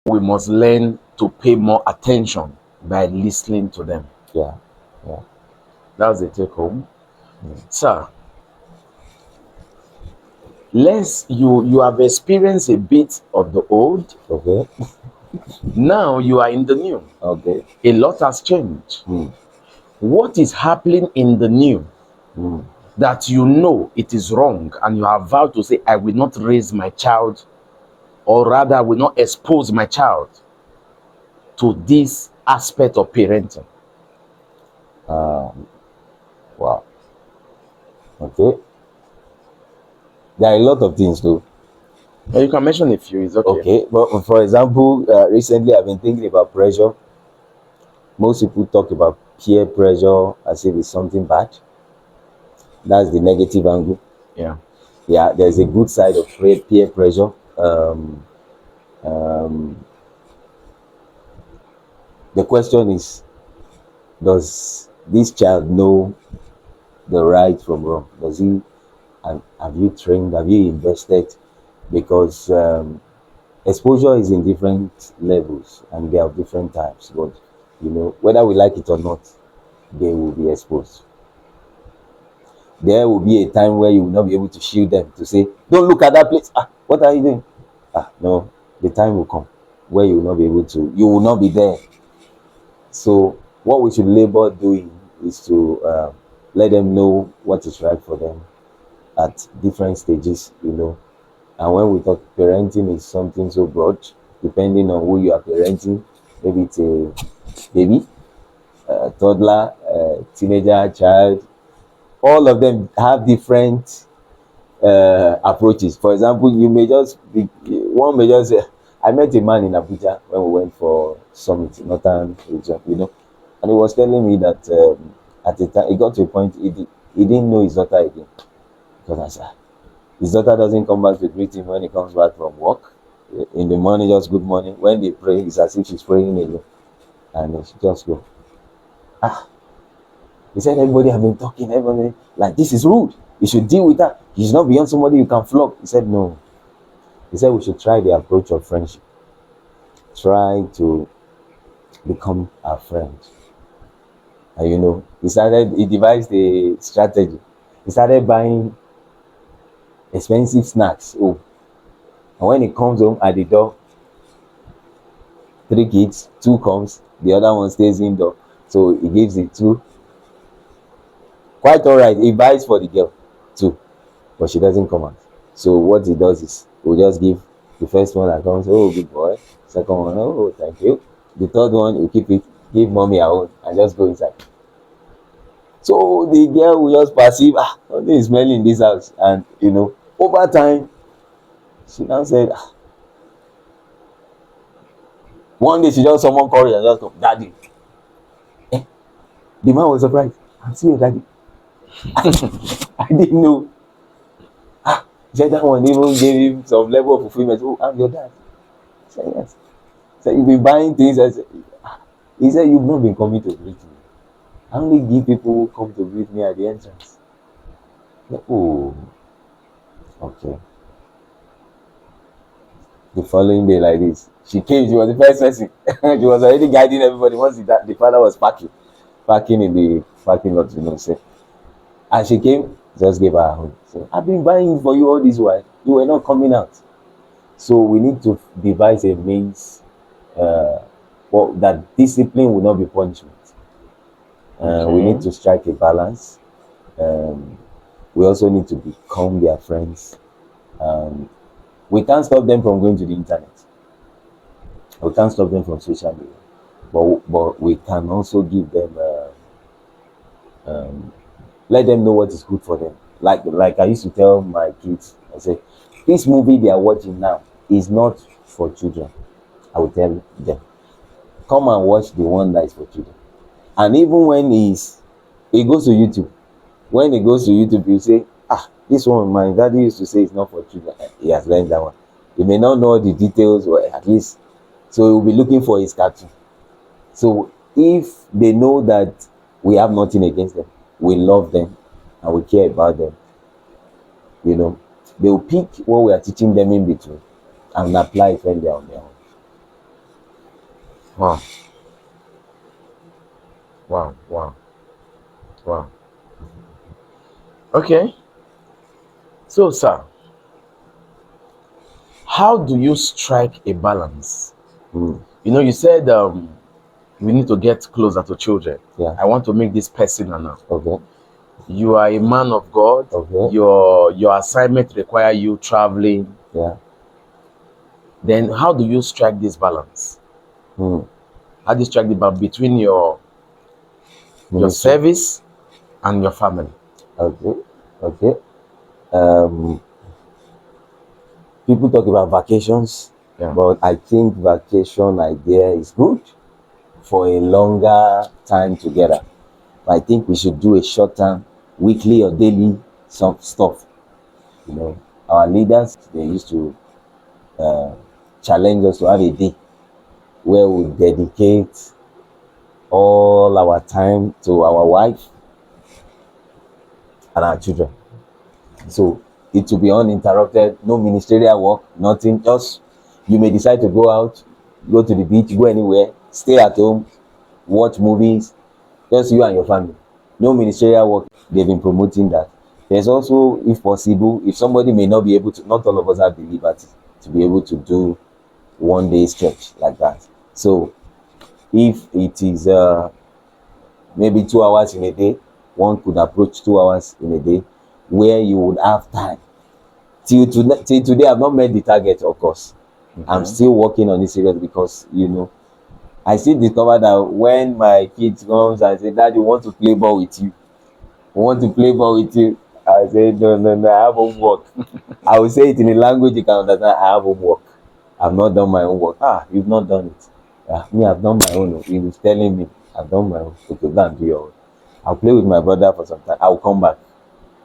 we must learn to pay more attention by listening to them. Yeah. Yeah. That's the take home. Sir, you have experienced a bit of the old. Okay. Now you are in the new. Okay. A lot has changed. What is happening in the new that you know it is wrong and you have vowed to say, I will not raise my child, or rather, I will not expose my child to this aspect of parenting? Wow. Okay. There are a lot of things though. Well, you can mention a few, it's okay. Okay. But for example, recently I've been thinking about pressure. Most people talk about peer pressure as if it's something bad. That's the negative angle. Yeah. Yeah, there's a good side of peer pressure. Um, the question is, does this child know the right from wrong? Does he? And have you trained? Have you invested? Because exposure is in different levels and they are of different types. But whether we like it or not, they will be exposed. There will be a time where you will not be able to shield them to say, don't look at that place. What are you doing? No, the time will come where you will not be able to, you will not be there. So what we should labor doing is to let them know what is right for them at different stages. And when we talk parenting, is something so broad, depending on who you are parenting. Maybe it's a baby, a toddler, a teenager, child. All of them have different approaches. For example, one may just say, I met a man in Abuja when we went for summit in Northern region, and he was telling me that at the time, he got to a point, he didn't know his daughter again. Because I said, his daughter doesn't come back to greet him when he comes back from work. In the morning, just good morning. When they pray, it's as if she's praying alone. And she just go. He said, everybody have been talking, everybody, like, this is rude. You should deal with that. He's not beyond somebody you can flog. He said, no. He said, we should try the approach of friendship. Try to become our friend. And he devised a strategy. He started buying expensive snacks. And when he comes home at the door, 3 kids, 2 comes, the other one stays indoor. So he gives it 2. Quite all right. He buys for the girl 2, but she doesn't come out. So what he does is he'll just give the first one that comes, oh, good boy. Second one, oh, thank you. The third one, he'll keep it, give mommy her own, and just go inside. So the girl will just perceive, something is smelling in this house. And, over time, she now said, one day she just someone called her and just come, daddy. The man was surprised. I'm seeing your daddy. I didn't know. He said that one even gave him some level of fulfillment. Oh, I'm your dad. I said, yes. He said, you've been buying things. He said, you've not been coming to greet me. I only give people who come to greet me at the entrance. Said, oh, okay. The following day like this, she came, she was the first person. She was already guiding everybody once the father was parking in the parking lot, say. And she came, just gave her a hug. So, I've been buying for you all this while. You were not coming out. So we need to devise a means that discipline will not be punishment. We need to strike a balance. We also need to become their friends. We can't stop them from going to the internet. We can't stop them from social media. But we can also give them, let them know what is good for them. Like I used to tell my kids, I say, this movie they are watching now is not for children. I will tell them, come and watch the one that is for children. And even when he goes to YouTube, when he goes to YouTube, you say, this one my daddy used to say is not for children. He has learned that one. He may not know the details, or at least, so he will be looking for his cartoon. So if they know that we have nothing against them, we love them, and we care about them, they will pick what we are teaching them in between and apply it when they are on their own. Wow. Wow. Wow. Wow. Okay. So, sir, how do you strike a balance? Mm. You know, you said we need to get closer to children. Yeah. I want to make this personal now. Okay. You are a man of God. Okay. Your assignment require you traveling. Yeah. Then how do you strike this balance? Mm. How do you strike the balance between your Ministry. service and your family? Okay. Okay. Um, People talk about vacations, Yeah. but I think vacation idea is good for a longer time together. I think we should do a short term, weekly or daily some stuff. You know, our leaders, they used to uh, challenge us to have a day where we dedicate all our time to our wife and our children. So it will be uninterrupted, no ministerial work, nothing. Just you may decide to go out, go to the beach, go anywhere, stay at home, watch movies, just you and your family. No ministerial work. They've been promoting that. There's also, if possible, if somebody may not be able to, not all of us have the liberty to be able to do one day stretch like that. So if it is maybe 2 hours in a day, one could approach 2 hours in a day where you would have time. Till today, I've not met the target, of course. I'm still working on this serious because, I still discover that when my kids comes and say, "Daddy, we want to play ball with you. We want to play ball with you." I say, "No, no, no, I have homework." I will say it in a language you can understand. I have homework. I've not done my own work. Ah, you've not done it. Me, I've done my own. He was telling me, I've done my own. Okay, go and do your own. I'll play with my brother for some time. I'll come back.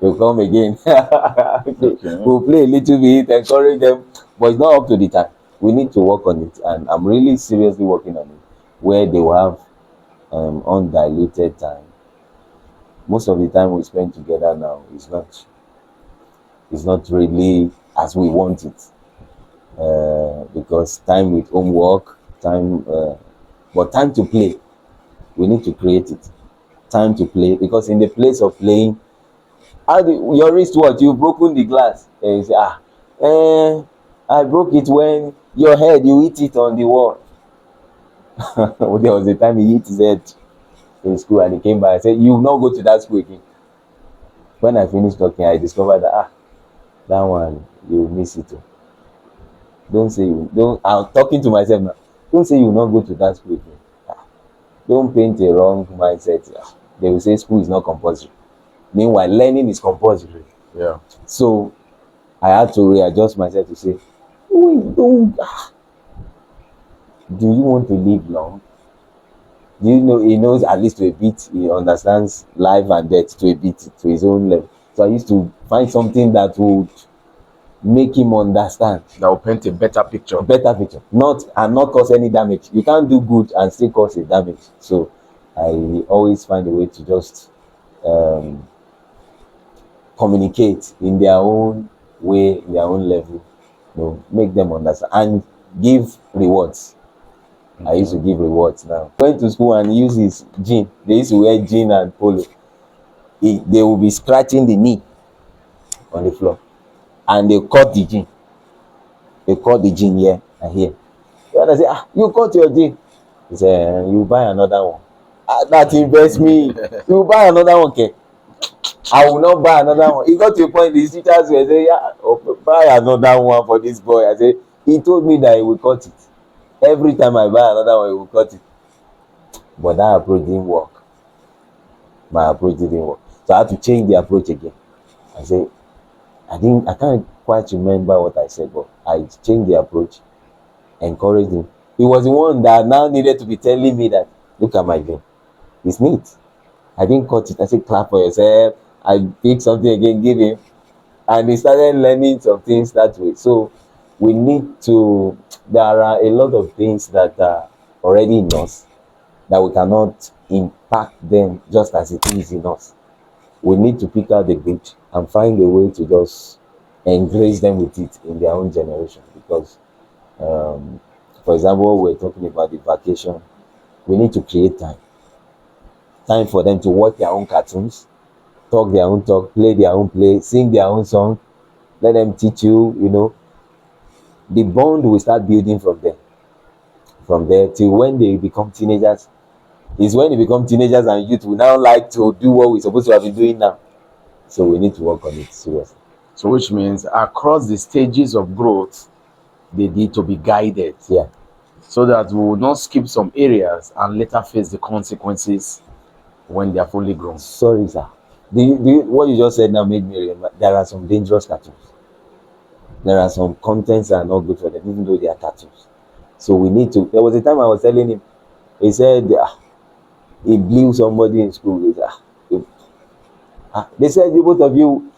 He'll come again. Okay. Okay. We'll play a little bit, encourage them, but it's not up to the time. We need to work on it, and I'm really seriously working on it, where they will have undiluted time. Most of the time we spend together now is not really as we want it, because time with homework, but time to play, we need to create it. Time to play, because in the place of playing, your wristwatch, you've broken the glass, and you say, I broke it when your head, you hit it on the wall. There was a time he hit his head in school and he came back and said, "You will not go to that school again." When I finished talking, I discovered that that one, you will miss it too. Don't say you don't I'm talking to myself now. Don't say you will not go to that school again. Don't paint a wrong mindset. They will say school is not compulsory. Meanwhile, learning is compulsory. Yeah. So I had to readjust myself to say, "Wait, don't, do you want to live long? Do you know?" He knows at least to a bit. He understands life and death to a bit, to his own level. So I used to find something that would make him understand. That will paint a better picture. Better picture, not cause any damage. You can't do good and still cause a damage. So I always find a way to just communicate in their own way, in their own level, make them understand and give rewards. I used to give rewards. Now went to school and use his jean. They used to wear jean and polo. They will be scratching the knee on the floor, and they cut the jean. They cut the jean here and here. When I say, "You cut your jean," he say, "You buy another one." That invest me. You buy another one, okay? I will not buy another one. He got to a point, the teachers were saying, buy another one for this boy. I say, he told me that he will cut it. Every time I buy another one, he will cut it. But that approach didn't work. My approach didn't work. So I had to change the approach again. I say, I can't quite remember what I said, but I changed the approach, encouraged him. He was the one that now needed to be telling me that, "Look at my vein. It's neat. I didn't cut it." I said, "Clap for yourself." I pick something again, give him. And he started learning some things that way. So we need to, there are a lot of things that are already in us that we cannot impact them just as it is in us. We need to pick out the good and find a way to just engrace them with it in their own generation, because For example, we're talking about the vacation. We need to create time for them to watch their own cartoons, talk their own talk, play their own play, sing their own song. Let them teach you, the bond will start building from there till when they become teenagers. Is when they become teenagers and youth will now like to do what we're supposed to have been doing now. So we need to work on it seriously. So which means across the stages of growth, they need to be guided. Yeah. So that we will not skip some areas and later face the consequences when they are fully grown. Sorry, sir. What you just said now made me remember there are some dangerous cartoons. There are some contents that are not good for them, even though they are cartoons. So we need to. There was a time I was telling him, he said he blew somebody in school. He said, they said both of you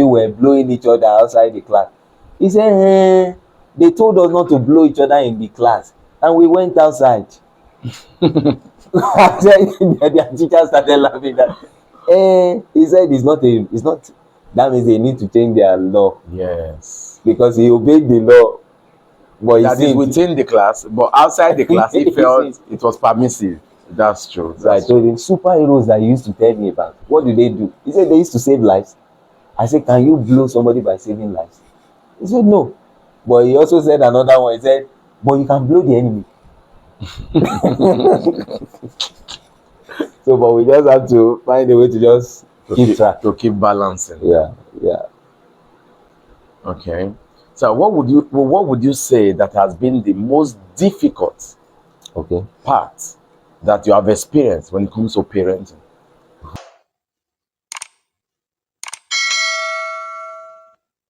were blowing each other outside the class. He said, they told us not to blow each other in the class, and we went outside. Their teacher started laughing. He said it's not. That means they need to change their law. Yes. Because he obeyed the law. But that is within the class, but outside the class, he felt it was permissive. That's true. So I told him, superheroes that you used to tell me about, what do they do? He said they used to save lives. I said, can you blow somebody by saving lives? He said, no. But he also said another one. He said, but you can blow the enemy. So, but we just have to find a way to just keep track. To keep balancing. Yeah. Okay. So what would you say that has been the most difficult part that you have experienced when it comes to parenting?